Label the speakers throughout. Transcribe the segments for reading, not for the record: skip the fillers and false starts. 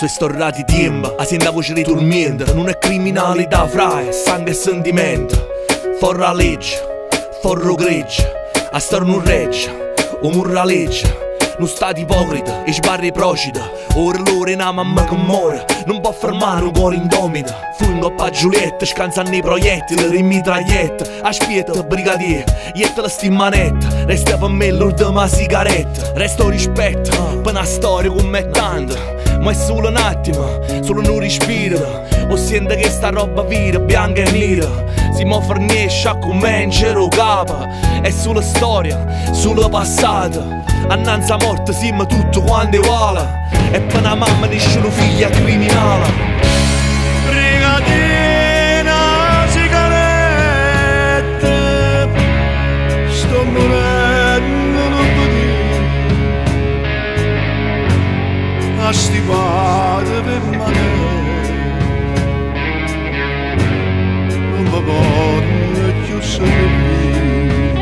Speaker 1: Sono stornati tempo, a senta voce ritormenta. Non è criminalità, fra sangue e sentimento. Forra la legge, forro gregge, a star non regge, o murra legge. Non state ipocrita e sbarri procida. Ora loro è una mamma che muore, non può fermare un cuore indomita. Fungo a Giulietta, scansano i proiettili, le mitragliette. Aspetta, brigadier, ietta la stimmanetta. Resta per me l'ultima sigaretta. Resto rispetto, per una storia come tanto. Ma è solo un attimo, solo un respiro. O sente che sta roba vira, bianca e nera. Si mo fornisce a come in giro capo. È solo storia, solo passato. Annanzi a morte siamo tutto quanto uguale. E per una mamma nessuno figlia criminale.
Speaker 2: Brigadina, sigarette, sto morendo, non può dire. A stipare per me, non mi voglio più servire.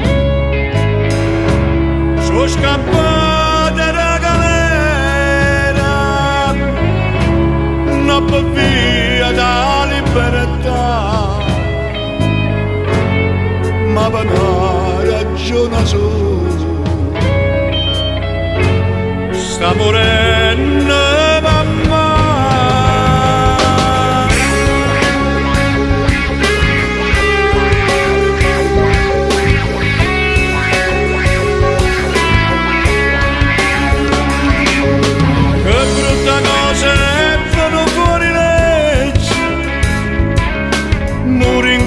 Speaker 2: Sono scappata da galera, non per via da libertà, ma per una ragione sola. Sta morendo mamma.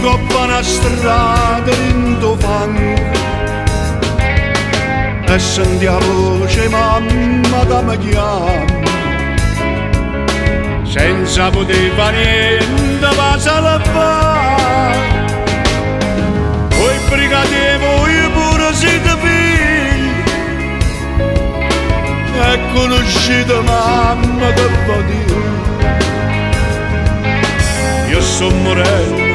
Speaker 2: Coppa una strada in tuo fango e senti la voce mamma che mi chiama senza poter fare niente ma salvare. Voi brigate voi pure siete figli e conoscete mamma che va dire. Io sono morendo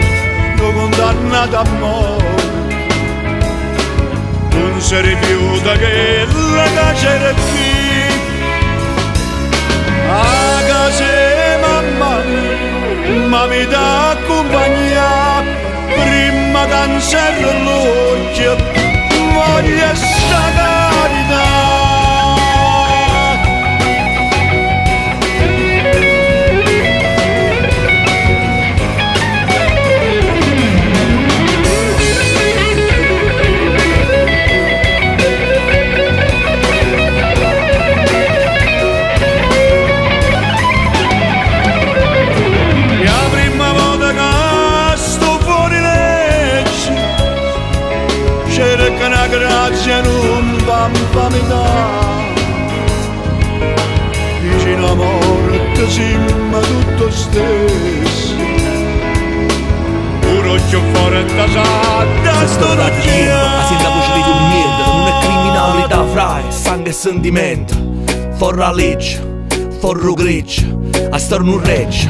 Speaker 2: condannato a morte, non si rifiuta che la caccia qui. A casa mamma ma mi dà compagnia, prima che non serve l'occhio voglio sta carità. Cerca una grazia non va mi dà, vicino a morte siamo tutto stesso. Un occhio fuori da satta sto da
Speaker 1: a senta voce ritormenta. Non è criminalità, fra sangue e sentimento. Forra la legge, forro gregge, a star non regge,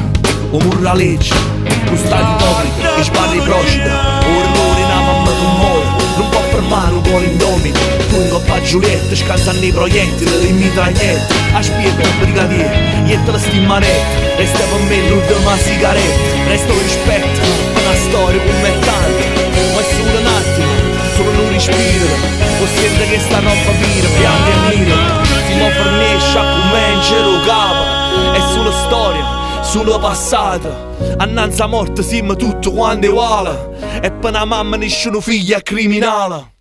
Speaker 1: o murra legge. Non state ipocrita e sbarri procida. Ora loro è una mamma che muore, non può fermare un cuore indomito. Fungo a Giulietta, scansano i proiettili, le mitragliette. Aspetta, brigadier, ietta la stimmanetta. Resta per me l'ultima sigaretta. Resto rispetto, per una storia come tante. Ma è solo un attimo, solo un respiro. O sente che sta roba vira, bianca e nera. Si mo fornisce a come in giro capo. È solo storia, solo passato. Annanzi a morte siamo tutto quanto uguale. E per una mamma nessuno figlia criminale.